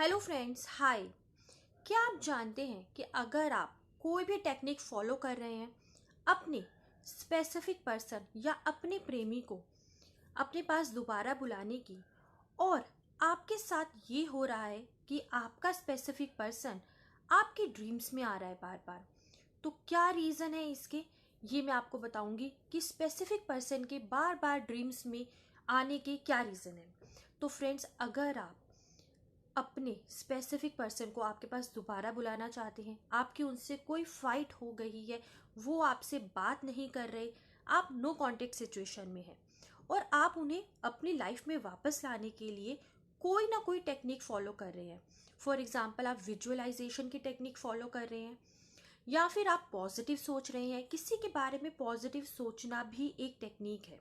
Hello friends, हाय। क्या आप जानते हैं कि अगर आप कोई भी टेक्निक फॉलो कर रहे हैं अपने स्पेसिफिक पर्सन या अपने प्रेमी को अपने पास दोबारा बुलाने की, और आपके साथ ये हो रहा है कि आपका स्पेसिफिक पर्सन आपके ड्रीम्स में आ रहा है बार बार, तो क्या रीज़न है इसके, ये मैं आपको बताऊंगी कि स्पेसिफिक पर्सन के बार बार ड्रीम्स में आने के क्या रीज़न है। तो फ्रेंड्स, अगर आप अपने स्पेसिफिक पर्सन को आपके पास दोबारा बुलाना चाहते हैं, आपकी उनसे कोई फाइट हो गई है, वो आपसे बात नहीं कर रहे, आप नो कांटेक्ट सिचुएशन में हैं और आप उन्हें अपनी लाइफ में वापस लाने के लिए कोई ना कोई टेक्निक फॉलो कर रहे हैं। फॉर एग्जाम्पल, आप विजुअलाइजेशन की टेक्निक फॉलो कर रहे हैं, या फिर आप पॉजिटिव सोच रहे हैं। किसी के बारे में पॉजिटिव सोचना भी एक टेक्निक है।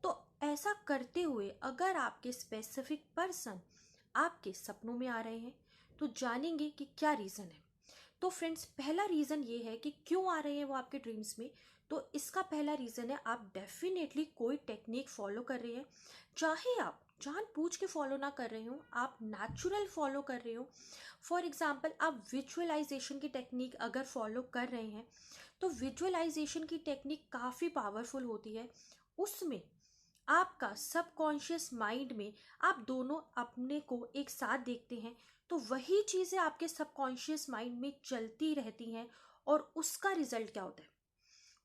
तो ऐसा करते हुए अगर आपके स्पेसिफिक पर्सन आपके सपनों में आ रहे हैं, तो जानेंगे कि क्या रीज़न है। तो फ्रेंड्स, पहला रीज़न ये है कि क्यों आ रहे हैं वो आपके ड्रीम्स में। तो इसका पहला रीज़न है, आप डेफिनेटली कोई टेक्निक फॉलो कर रहे हैं, चाहे आप जानबूझ के फॉलो ना कर रहे हो, आप नेचुरल फॉलो कर रहे हो। फॉर एग्जाम्पल, आप विजुअलाइजेशन की टेक्निक अगर फॉलो कर रहे हैं, तो विजुअलाइजेशन की टेक्निक काफ़ी पावरफुल होती है। उसमें आपका सबकॉन्शियस माइंड में आप दोनों अपने को एक साथ देखते हैं, तो वही चीज़ें आपके सबकॉन्शियस माइंड में चलती रहती हैं। और उसका रिजल्ट क्या होता है?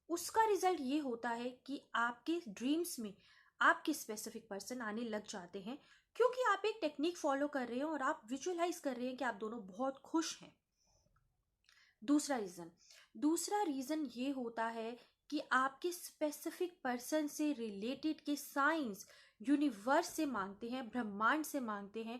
उसका रिजल्ट ये होता है कि आपके ड्रीम्स में आपके स्पेसिफिक पर्सन आने लग जाते हैं, क्योंकि आप एक टेक्निक फॉलो कर रहे हैं और आप विजुअलाइज कर रहे हैं कि आप दोनों बहुत खुश हैं। दूसरा रीज़न ये होता है कि आपके स्पेसिफिक पर्सन से रिलेटेड के साइंस यूनिवर्स से मांगते हैं, ब्रह्मांड से मांगते हैं,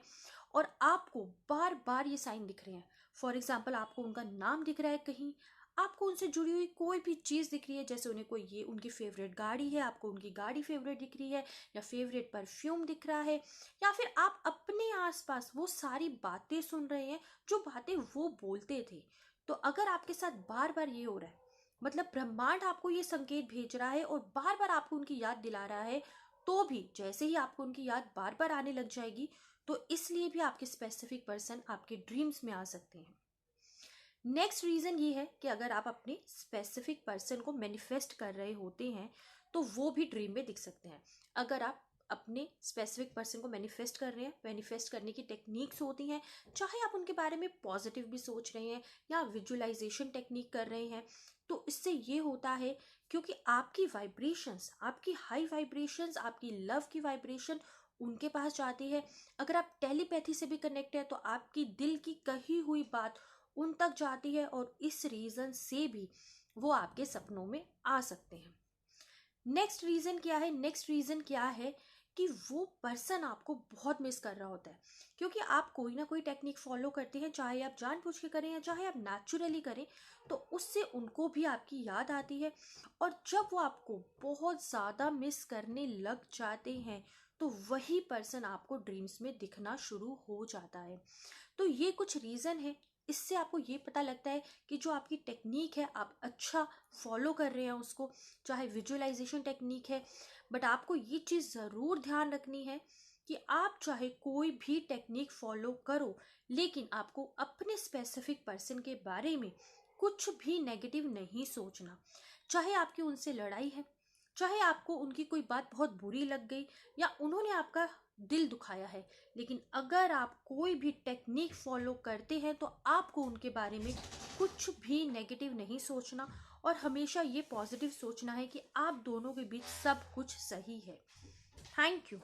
और आपको बार बार ये साइन दिख रहे हैं। फॉर एग्जाम्पल, आपको उनका नाम दिख रहा है कहीं, आपको उनसे जुड़ी हुई कोई भी चीज़ दिख रही है, जैसे उन्हें कोई ये उनकी फेवरेट गाड़ी है, आपको उनकी गाड़ी फेवरेट दिख रही है, या फेवरेट परफ्यूम दिख रहा है, या फिर आप अपने आसपास वो सारी बातें सुन रहे हैं जो बातें वो बोलते थे। तो अगर आपके साथ बार बार ये हो रहा है, मतलब ब्रह्मांड आपको ये संकेत भेज रहा है और बार बार आपको उनकी याद दिला रहा है, तो भी जैसे ही आपको उनकी याद बार बार आने लग जाएगी, तो इसलिए भी आपके स्पेसिफिक पर्सन आपके ड्रीम्स में आ सकते हैं। नेक्स्ट रीज़न ये है कि अगर आप अपने स्पेसिफिक पर्सन को मैनिफेस्ट कर रहे होते हैं, तो वो भी ड्रीम में दिख सकते हैं। अगर आप अपने स्पेसिफिक पर्सन को मैनिफेस्ट कर रहे हैं, मैनिफेस्ट करने की टेक्निक्स होती हैं, चाहे आप उनके बारे में पॉजिटिव भी सोच रहे हैं या विजुअलाइजेशन टेक्निक कर रहे हैं, तो इससे ये होता है क्योंकि आपकी वाइब्रेशंस, आपकी हाई वाइब्रेशंस, आपकी लव की वाइब्रेशन उनके पास जाती है। अगर आप टेलीपैथी से भी कनेक्ट है, तो आपकी दिल की कही हुई बात उन तक जाती है, और इस रीज़न से भी वो आपके सपनों में आ सकते हैं। नेक्स्ट रीज़न क्या है कि वो पर्सन आपको बहुत मिस कर रहा होता है, क्योंकि आप कोई ना कोई टेक्निक फॉलो करते हैं, चाहे आप जानबूझ के करें या चाहे आप नेचुरली करें, तो उससे उनको भी आपकी याद आती है। और जब वो आपको बहुत ज़्यादा मिस करने लग जाते हैं, तो वही पर्सन आपको ड्रीम्स में दिखना शुरू हो जाता है। तो ये कुछ रीज़न है। इससे आपको ये पता लगता है कि जो आपकी टेक्निक है आप अच्छा फॉलो कर रहे हैं उसको, चाहे विजुअलाइजेशन टेक्निक है। बट आपको ये चीज़ ज़रूर ध्यान रखनी है कि आप चाहे कोई भी टेक्निक फॉलो करो, लेकिन आपको अपने स्पेसिफिक पर्सन के बारे में कुछ भी नेगेटिव नहीं सोचना। चाहे आपकी उनसे लड़ाई है, चाहे आपको उनकी कोई बात बहुत बुरी लग गई, या उन्होंने आपका दिल दुखाया है, लेकिन अगर आप कोई भी टेक्निक फॉलो करते हैं, तो आपको उनके बारे में कुछ भी नेगेटिव नहीं सोचना, और हमेशा ये पॉजिटिव सोचना है कि आप दोनों के बीच सब कुछ सही है। Thank you.